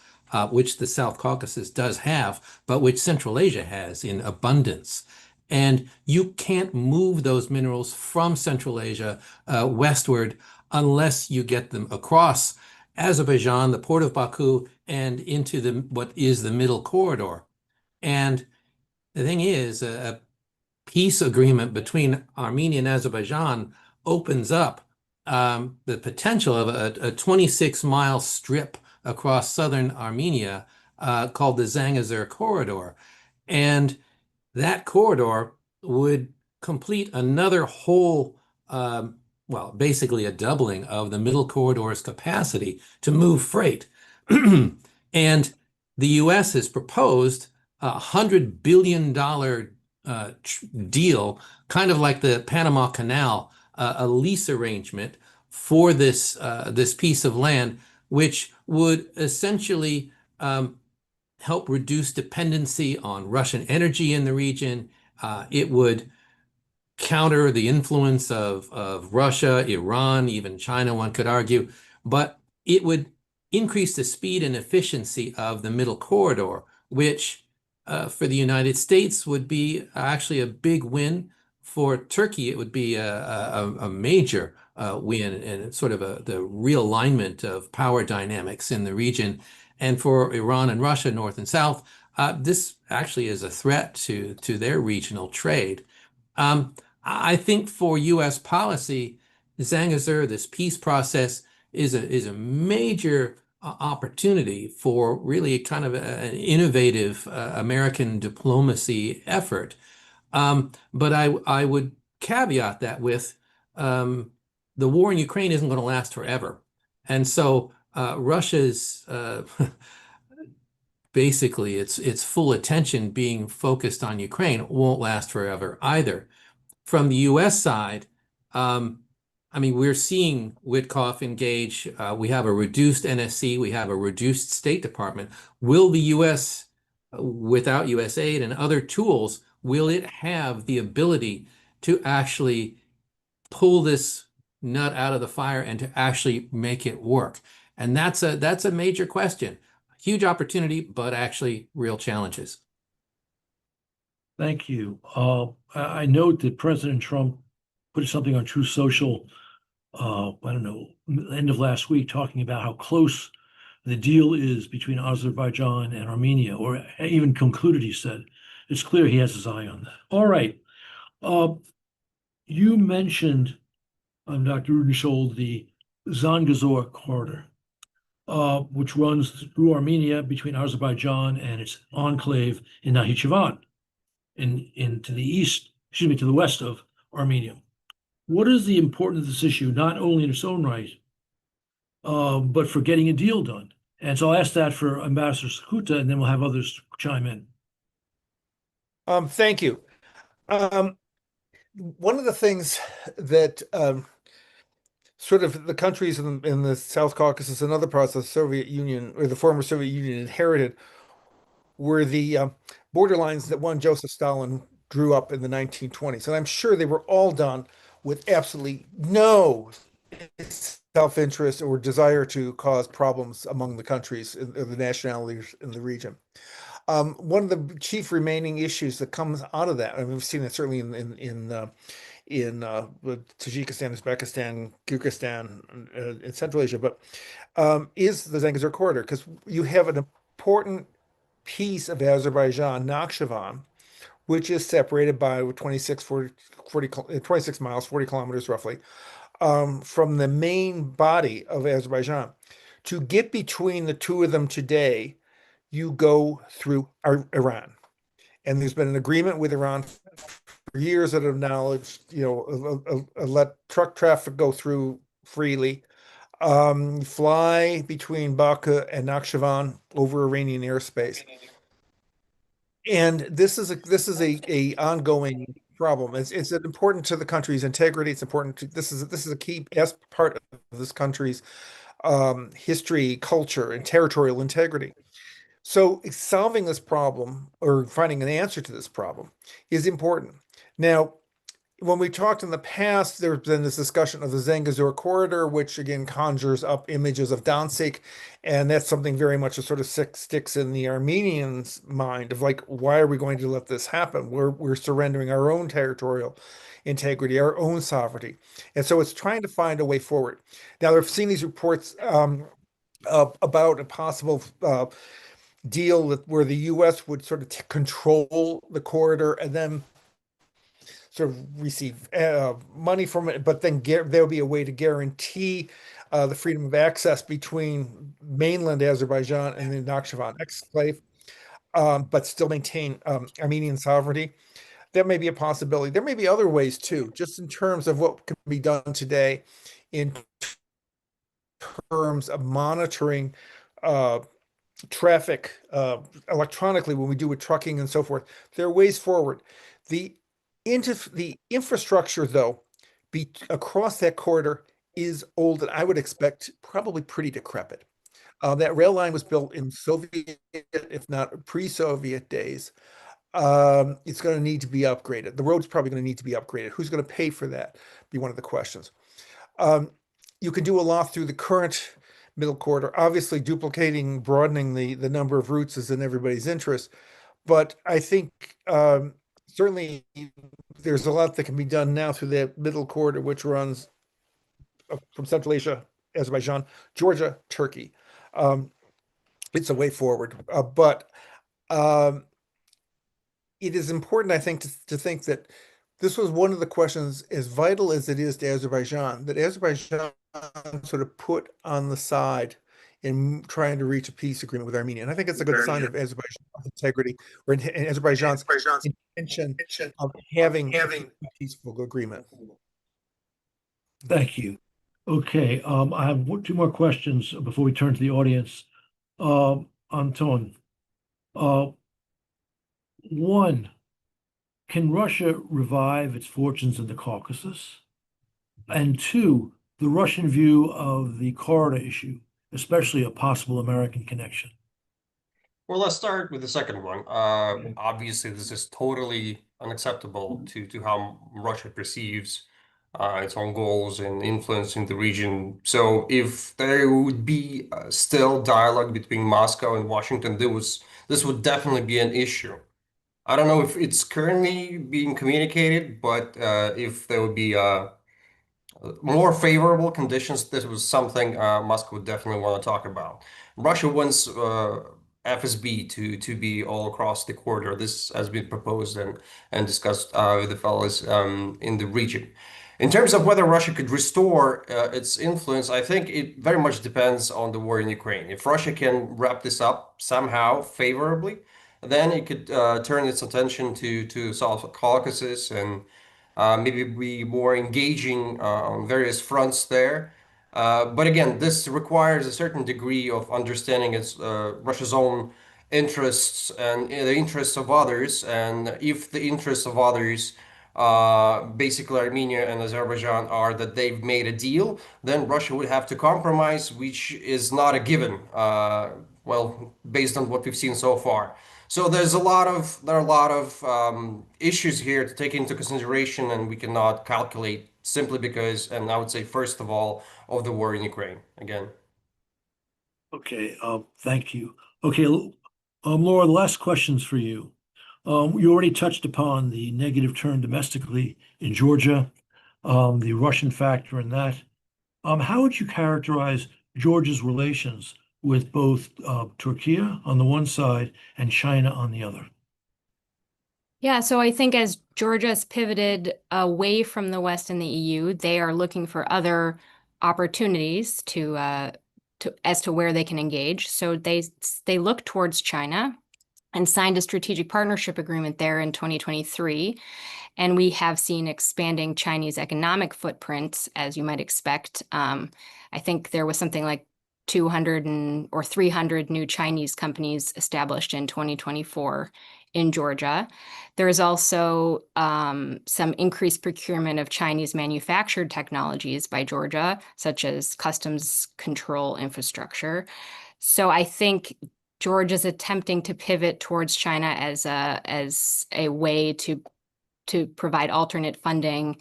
which the South Caucasus does have, but which Central Asia has in abundance. And you can't move those minerals from Central Asia westward unless you get them across Azerbaijan, the port of Baku, and into what is the middle corridor. And the thing is, a peace agreement between Armenia and Azerbaijan opens up the potential of a 26-mile strip across southern Armenia called the Zangezur corridor. And that corridor would complete another whole, well, basically a doubling of the middle corridor's capacity to move freight. And the US has proposed a $100 billion deal, kind of like the Panama Canal, a lease arrangement for this piece of land, which would essentially help reduce dependency on Russian energy in the region. It would counter the influence of Russia, Iran, even China, one could argue, but it would increase the speed and efficiency of the middle corridor, which for the United States would be actually a big win. For Turkey, it would be a major win and sort of the realignment of power dynamics in the region. And for Iran and Russia, North and South, this actually is a threat to their regional trade. I think for U.S. policy, Zangezur, this peace process, is a major opportunity for really kind of an innovative American diplomacy effort. But I would caveat that with the war in Ukraine isn't going to last forever. And so Russia's basically its full attention being focused on Ukraine won't last forever either. From the U.S. side, I mean, we're seeing Witkoff engage. We have a reduced NSC. We have a reduced State Department. Will the U.S., without U.S. aid and other tools, will it have the ability to actually pull this nut out of the fire and to actually make it work? And that's a major question. Huge opportunity, but actually real challenges. Thank you. I note that President Trump put something on Truth Social, I don't know, end of last week, talking about how close the deal is between Azerbaijan and Armenia, or even concluded, he said. It's clear he has his eye on that. All right. You mentioned, Dr. Rudenschold, the Zangezur corridor, which runs through Armenia between Azerbaijan and its enclave in Nakhchivan, to the east, excuse me, to the west of Armenia. What is the importance of this issue, not only in its own right, but for getting a deal done? And so I'll ask that for Ambassador Sakuta, and then we'll have others chime in. Thank you. One of the things that sort of the countries in the South Caucasus and other parts of the Soviet Union, or the former Soviet Union, inherited were the borderlines that one Joseph Stalin drew up in the 1920s. And I'm sure they were all done with absolutely no self-interest or desire to cause problems among the countries, or the nationalities in the region. One of the chief remaining issues that comes out of that, and we've seen it certainly in Tajikistan, Uzbekistan, Kyrgyzstan, in Central Asia, but is the Zangezur corridor, because you have an important piece of Azerbaijan, Nakhchivan, which is separated by 26 miles, 40 kilometers roughly, from the main body of Azerbaijan. To get between the two of them today, you go through Iran. And there's been an agreement with Iran for years that have acknowledged, let truck traffic go through freely, fly between Baku and Nakhchivan over Iranian airspace. And this is a ongoing problem. It's important to the country's integrity. It's important to this is a key part of this country's history, culture, and territorial integrity. So solving this problem, or finding an answer to this problem, is important. Now, when we talked in the past, there's been this discussion of the Zangezur corridor, which again conjures up images of Danzig, and that's something very much that sort of sticks in the Armenians' mind of like, why are we going to let this happen? We're surrendering our own territorial integrity, our own sovereignty, and so it's trying to find a way forward. Now, I've seen these reports about a possible deal where the U.S. would sort of control the corridor and then sort of receive money from it, but then there'll be a way to guarantee the freedom of access between mainland Azerbaijan and the Nakhchivan exclave, but still maintain Armenian sovereignty. That may be a possibility. There may be other ways too, just in terms of what can be done today in terms of monitoring traffic electronically when we do with trucking and so forth. There are ways forward. The infrastructure, though, across that corridor is old, and I would expect probably pretty decrepit. That rail line was built in Soviet, if not pre-Soviet days. It's going to need to be upgraded. The road's probably going to need to be upgraded. Who's going to pay for that? Be one of the questions. You can do a lot through the current middle corridor. Obviously, duplicating, broadening the number of routes is in everybody's interest. But I think certainly there's a lot that can be done now through that middle corridor, which runs from Central Asia, Azerbaijan, Georgia, Turkey. It's a way forward. But it is important, I think, to think that this was one of the questions, as vital as it is to Azerbaijan, that Azerbaijan sort of put on the side in trying to reach a peace agreement with Armenia. And I think it's a good sign of Azerbaijan's integrity or Azerbaijan's intention of having a peaceful agreement. Thank you. Okay, I have two more questions before we turn to the audience. Anton, one, can Russia revive its fortunes in the Caucasus? And two, the Russian view of the corridor issue, especially a possible American connection. Well, let's start with the second one. Obviously, this is totally unacceptable to how Russia perceives its own goals and influence in the region. So if there would be still dialogue between Moscow and Washington, this would definitely be an issue. I don't know if it's currently being communicated, but if there would be more favorable conditions, this was something Moscow would definitely want to talk about. Russia wants FSB to be all across the corridor. This has been proposed and discussed with the fellows in the region. In terms of whether Russia could restore its influence, I think it very much depends on the war in Ukraine. If Russia can wrap this up somehow favorably, then it could turn its attention to South Caucasus and maybe be more engaging on various fronts there. But again, this requires a certain degree of understanding Russia's own interests and the interests of others. And if the interests of others, basically Armenia and Azerbaijan, are that they've made a deal, then Russia would have to compromise, which is not a given. Well, based on what we've seen so far. So there are a lot of issues here to take into consideration, and we cannot calculate simply because, and I would say first of all, of the war in Ukraine again. Okay, thank you. Okay, Laura, the last question's for you. You already touched upon the negative turn domestically in Georgia, the Russian factor in that. How would you characterize Georgia's relations with both Turkey on the one side and China on the other? Yeah, so I think as Georgia's pivoted away from the West and the EU, they are looking for other opportunities as to where they can engage. So they look towards China and signed a strategic partnership agreement there in 2023. And we have seen expanding Chinese economic footprints, as you might expect. I think there was something like 200 or 300 new Chinese companies established in 2024 in Georgia. There is also some increased procurement of Chinese manufactured technologies by Georgia, such as customs control infrastructure. So I think Georgia's attempting to pivot towards China as a way to provide alternate funding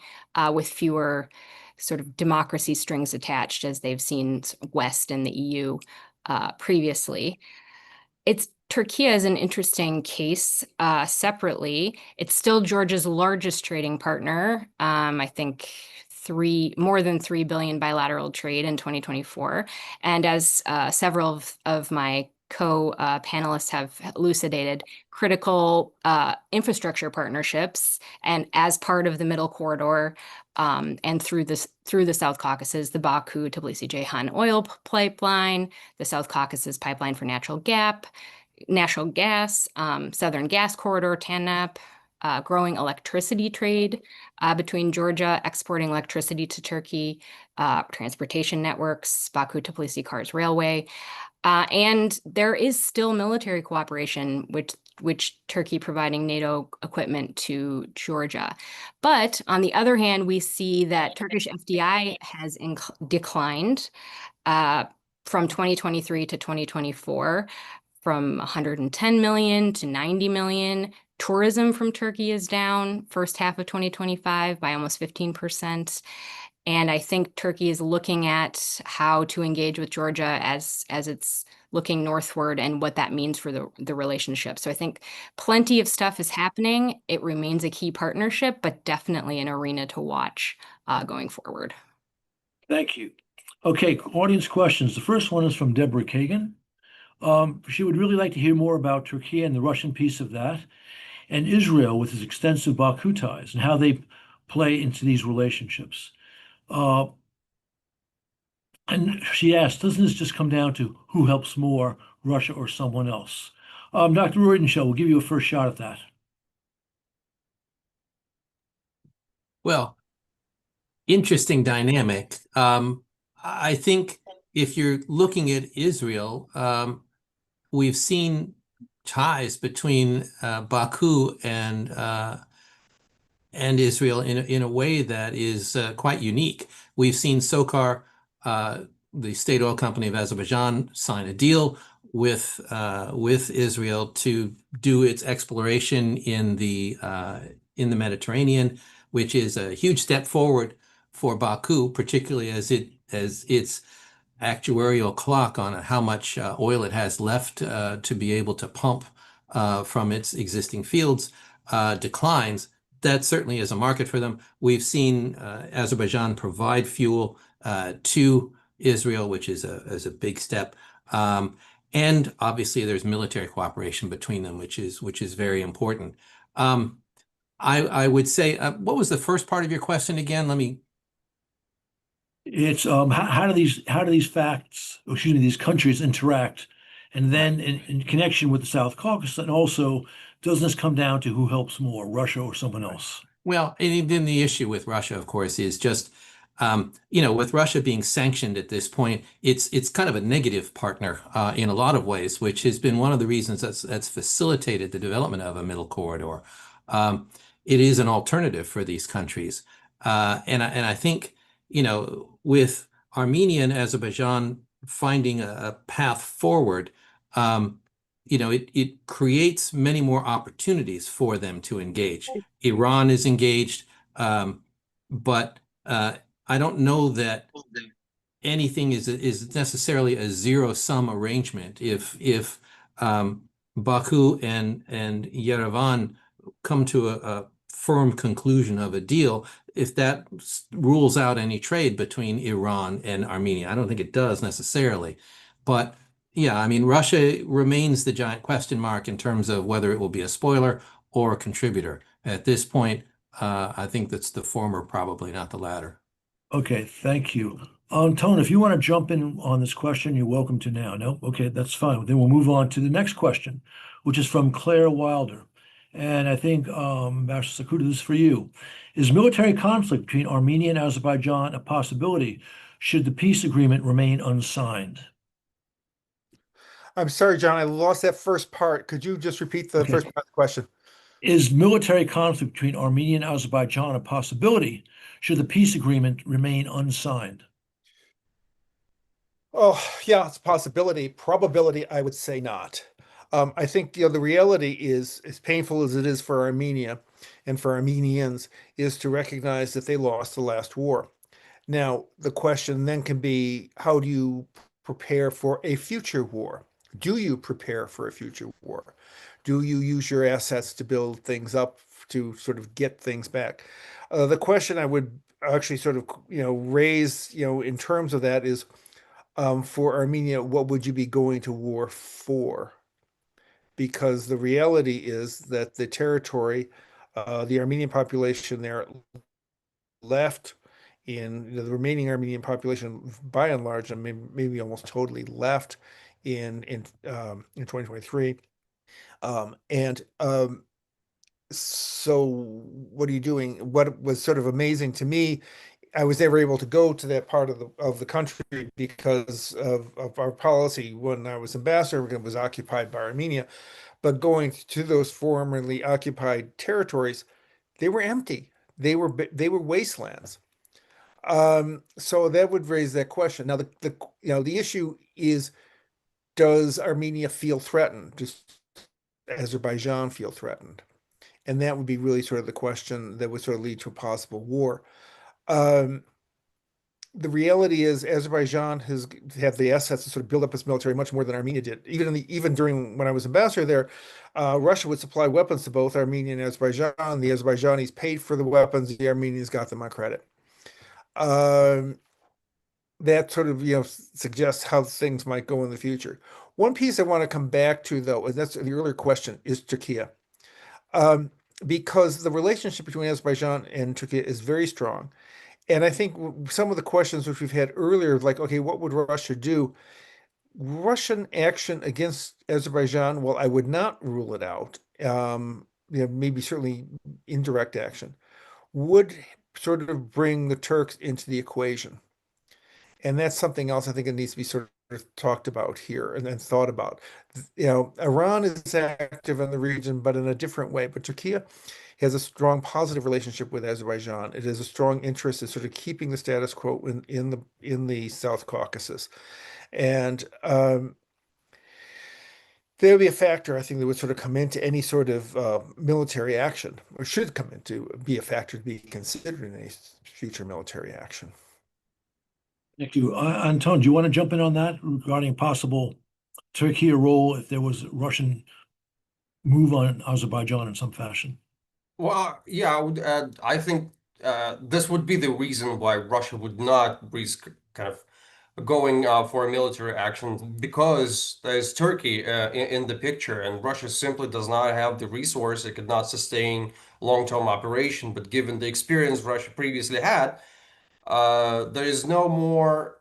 with fewer sort of democracy strings attached, as they've seen West and the EU previously. Turkey is an interesting case separately. It's still Georgia's largest trading partner. I think more than 3 billion bilateral trade in 2024. And as several of my co-panelists have elucidated, critical infrastructure partnerships, and as part of the Middle Corridor and through the South Caucasus, the Baku-Tbilisi-Ceyhan oil pipeline, the South Caucasus pipeline for natural gas, Southern Gas Corridor, TANAP, growing electricity trade between Georgia, exporting electricity to Turkey, transportation networks, Baku-Tbilisi-Kars Railway. And there is still military cooperation, which Turkey providing NATO equipment to Georgia. But on the other hand, we see that Turkish FDI has declined from 2023 to 2024, from 110 million to 90 million. Tourism from Turkey is down first half of 2025 by almost 15%. And I think Turkey is looking at how to engage with Georgia as it's looking northward and what that means for the relationship. So I think plenty of stuff is happening. It remains a key partnership, but definitely an arena to watch going forward. Thank you. Okay, audience questions. The first one is from Deborah Kagan. She would really like to hear more about Turkey and the Russian piece of that, and Israel with its extensive Baku ties and how they play into these relationships. And she asked, doesn't this just come down to who helps more, Russia or someone else? Dr. Reudenshell, we'll give you a first shot at that. Well, interesting dynamic. I think if you're looking at Israel, we've seen ties between Baku and Israel in a way that is quite unique. We've seen SOCAR, the state oil company of Azerbaijan, sign a deal with Israel to do its exploration in the Mediterranean, which is a huge step forward for Baku, particularly as its actuarial clock on how much oil it has left to be able to pump from its existing fields declines. That certainly is a market for them. We've seen Azerbaijan provide fuel to Israel, which is a big step. And obviously there's military cooperation between them, which is very important. I would say, what was the first part of your question again? It's how do these these countries interact, and then in connection with the South Caucasus, and also doesn't this come down to who helps more, Russia or someone else? Well, and then the issue with Russia, of course, is just with Russia being sanctioned at this point, it's kind of a negative partner in a lot of ways, which has been one of the reasons that's facilitated the development of a middle corridor. It is an alternative for these countries, and I think with Armenia and Azerbaijan finding a path forward, it creates many more opportunities for them to engage. Iran is engaged, but I don't know that anything is necessarily a zero-sum arrangement. If Baku and Yerevan come to a firm conclusion of a deal, if that rules out any trade between Iran and Armenia, I don't think it does necessarily. But yeah, I mean, Russia remains the giant question mark in terms of whether it will be a spoiler or a contributor. At this point, I think that's the former, probably not the latter. Okay, thank you. Tone, if you want to jump in on this question, you're welcome to now. No? Okay, that's fine. Then we'll move on to the next question, which is from Claire Wilder. And I think, Master Sakuda, this is for you. Is military conflict between Armenia and Azerbaijan a possibility should the peace agreement remain unsigned? I'm sorry, John, I lost that first part. Could you just repeat the first part of the question? Is military conflict between Armenia and Azerbaijan a possibility should the peace agreement remain unsigned? Oh, yeah, it's a possibility. Probability, I would say not. I think the reality is, as painful as it is for Armenia and for Armenians, is to recognize that they lost the last war. Now, the question then can be, how do you prepare for a future war? Do you prepare for a future war? Do you use your assets to build things up to sort of get things back? The question I would actually sort of raise in terms of that is, for Armenia, what would you be going to war for? Because the reality is that the territory, the Armenian population there left the remaining Armenian population, by and large, and maybe almost totally left in 2023. So what are you doing? What was sort of amazing to me, I was never able to go to that part of the country because of our policy when I was ambassador. It was occupied by Armenia, but going to those formerly occupied territories, they were empty. They were wastelands. So that would raise that question. Now, the issue is, does Armenia feel threatened? Does Azerbaijan feel threatened? And that would be really sort of the question that would sort of lead to a possible war. The reality is Azerbaijan has had the assets to sort of build up its military much more than Armenia did. Even during when I was ambassador there, Russia would supply weapons to both Armenia and Azerbaijan. The Azerbaijanis paid for the weapons. The Armenians got them on credit. That sort of suggests how things might go in the future. One piece I want to come back to, though, and that's the earlier question, is Turkey. Because the relationship between Azerbaijan and Turkey is very strong. And I think some of the questions which we've had earlier, like, okay, what would Russia do? Russian action against Azerbaijan, well, I would not rule it out. Maybe certainly indirect action would sort of bring the Turks into the equation. And that's something else I think it needs to be sort of talked about here and then thought about. Iran is active in the region, but in a different way. But Turkey has a strong positive relationship with Azerbaijan. It has a strong interest in sort of keeping the status quo in the South Caucasus. And there would be a factor, I think, that would sort of come into any sort of military action, or should come into be a factor to be considered in any future military action. Thank you. Anton, do you want to jump in on that regarding possible Turkey role if there was a Russian move on Azerbaijan in some fashion? Well, yeah, I would add, I think this would be the reason why Russia would not risk kind of going for a military action, because there's Turkey in the picture, and Russia simply does not have the resource. It could not sustain long-term operation. But given the experience Russia previously had, there is no more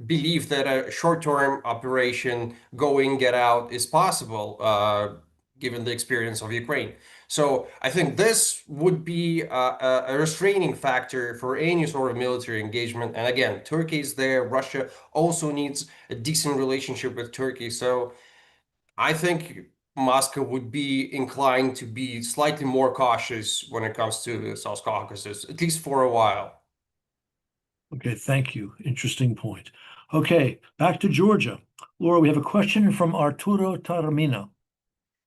belief that a short-term operation, go in, get out, is possible, given the experience of Ukraine. So I think this would be a restraining factor for any sort of military engagement. And again, Turkey is there. Russia also needs a decent relationship with Turkey. So I think Moscow would be inclined to be slightly more cautious when it comes to the South Caucasus, at least for a while. Okay, thank you. Interesting point. Okay, back to Georgia. Laura, we have a question from Arturo Taramina.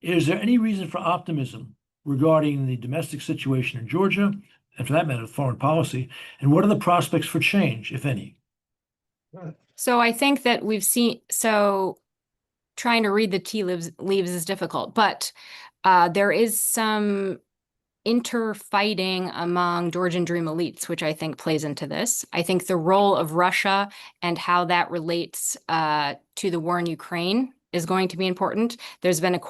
Is there any reason for optimism regarding the domestic situation in Georgia, and for that matter, foreign policy, and what are the prospects for change, if any? So I think that trying to read the tea leaves is difficult, but there is some interfighting among Georgian Dream elites, which I think plays into this. I think the role of Russia and how that relates to the war in Ukraine is going to be important. There's been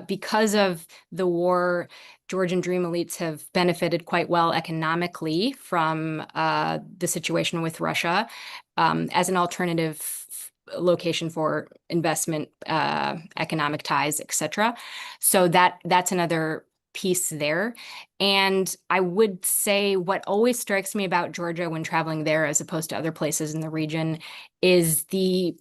because of the war, Georgian Dream elites have benefited quite well economically from the situation with Russia as an alternative location for investment, economic ties, etc. So that's another piece there. And I would say what always strikes me about Georgia when traveling there, as opposed to other places in the region, is the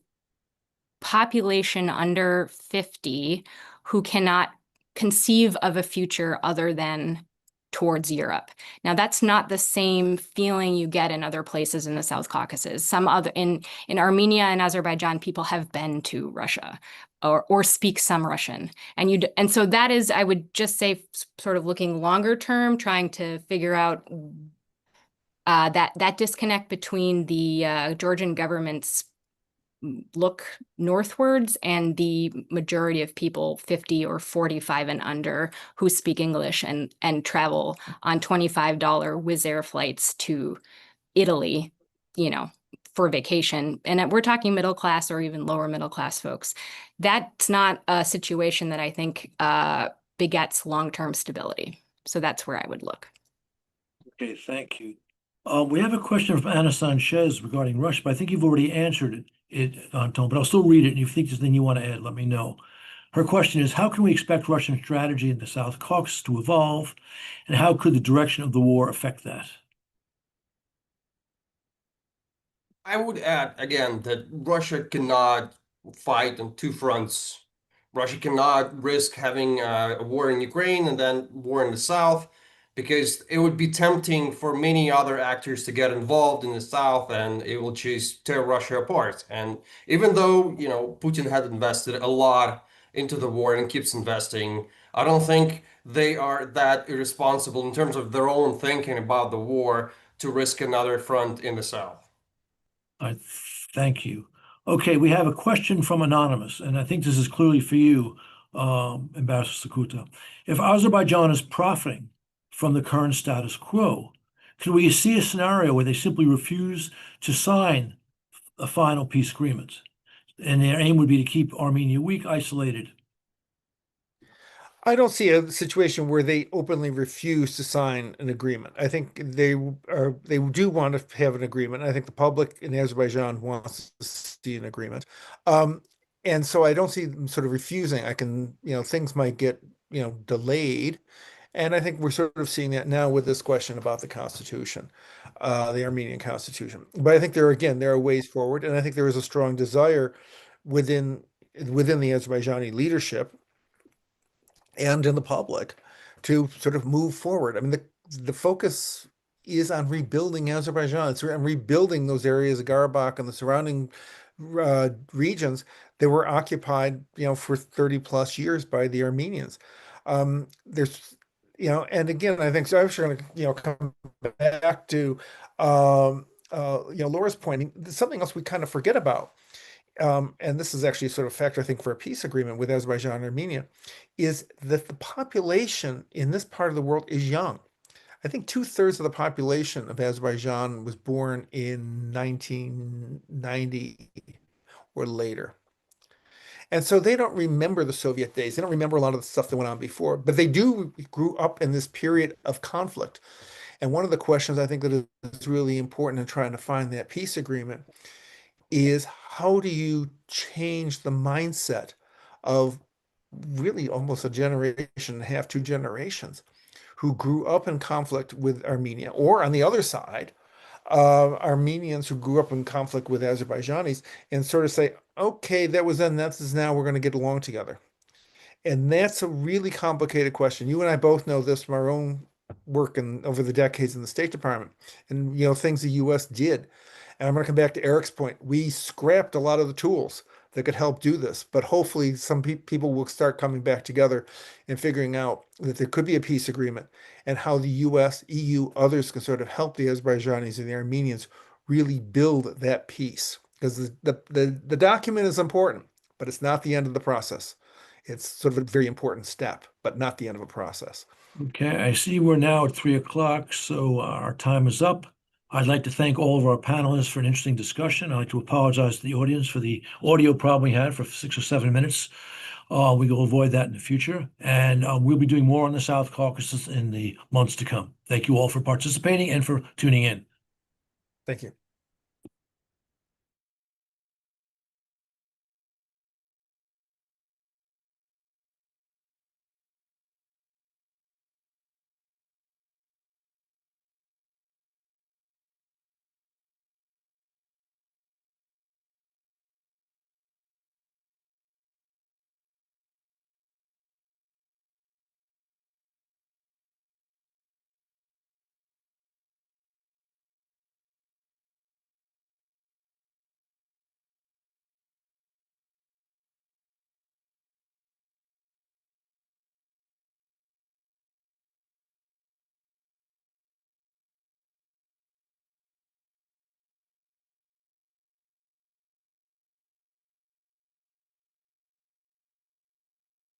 population under 50 who cannot conceive of a future other than towards Europe. Now, that's not the same feeling you get in other places in the South Caucasus. In Armenia and Azerbaijan, people have been to Russia or speak some Russian. And so that is, I would just say, sort of looking longer term, trying to figure out that disconnect between the Georgian government's look northwards and the majority of people 50 or 45 and under who speak English and travel on $25 Wizz Air flights to Italy, for vacation. And we're talking middle class or even lower middle class folks. That's not a situation that I think begets long-term stability. So that's where I would look. Okay, thank you. We have a question from Anna Sanchez regarding Russia, but I think you've already answered it, Anton, but I'll still read it. And if you think there's anything you want to add, let me know. Her question is, how can we expect Russian strategy in the South Caucasus to evolve, and how could the direction of the war affect that? I would add again that Russia cannot fight on two fronts. Russia cannot risk having a war in Ukraine and then war in the South, because it would be tempting for many other actors to get involved in the South, and it will just tear Russia apart. And even though, Putin had invested a lot into the war and keeps investing, I don't think they are that irresponsible in terms of their own thinking about the war to risk another front in the South. Thank you. Okay, we have a question from Anonymous, and I think this is clearly for you, Ambassador Sakuta. If Azerbaijan is profiting from the current status quo, can we see a scenario where they simply refuse to sign a final peace agreement? And their aim would be to keep Armenia weak, isolated. I don't see a situation where they openly refuse to sign an agreement. I think they do want to have an agreement. I think the public in Azerbaijan wants to see an agreement. And so I don't see them sort of refusing. Things might get, delayed. And I think we're sort of seeing that now with this question about the constitution, the Armenian constitution. But I think there are ways forward, and I think there is a strong desire within the Azerbaijani leadership and in the public to sort of move forward. I mean, the focus is on rebuilding Azerbaijan. It's on rebuilding those areas of Karabakh and the surrounding regions that were occupied, for 30 plus years by the Armenians. There's, and again, I think so. I'm sure going to, come back to, Laura's pointing. Something else we kind of forget about. And this is actually sort of a factor, I think, for a peace agreement with Azerbaijan and Armenia, is that the population in this part of the world is young. I think 2/3 of the population of Azerbaijan was born in 1990 or later. And so they don't remember the Soviet days. They don't remember a lot of the stuff that went on before, but they grew up in this period of conflict. And one of the questions I think that is really important in trying to find that peace agreement is, how do you change the mindset of really almost a generation and a half, 2 generations, who grew up in conflict with Armenia, or on the other side, Armenians who grew up in conflict with Azerbaijanis, and sort of say, okay, that was then, that's now we're going to get along together. And that's a really complicated question. You and I both know this from our own work over the decades in the State Department, and things the U.S. did. And I'm going to come back to Eric's point. We scrapped a lot of the tools that could help do this, but hopefully some people will start coming back together and figuring out that there could be a peace agreement, and how the U.S., EU, others can sort of help the Azerbaijanis and the Armenians really build that peace. Because the document is important, but it's not the end of the process. It's sort of a very important step, but not the end of a process. Okay, I see we're now at 3 o'clock, so our time is up. I'd like to thank all of our panelists for an interesting discussion. I'd like to apologize to the audience for the audio problem we had for 6 or 7 minutes. We will avoid that in the future. And we'll be doing more on the South Caucasus in the months to come. Thank you all for participating and for tuning in. Thank you.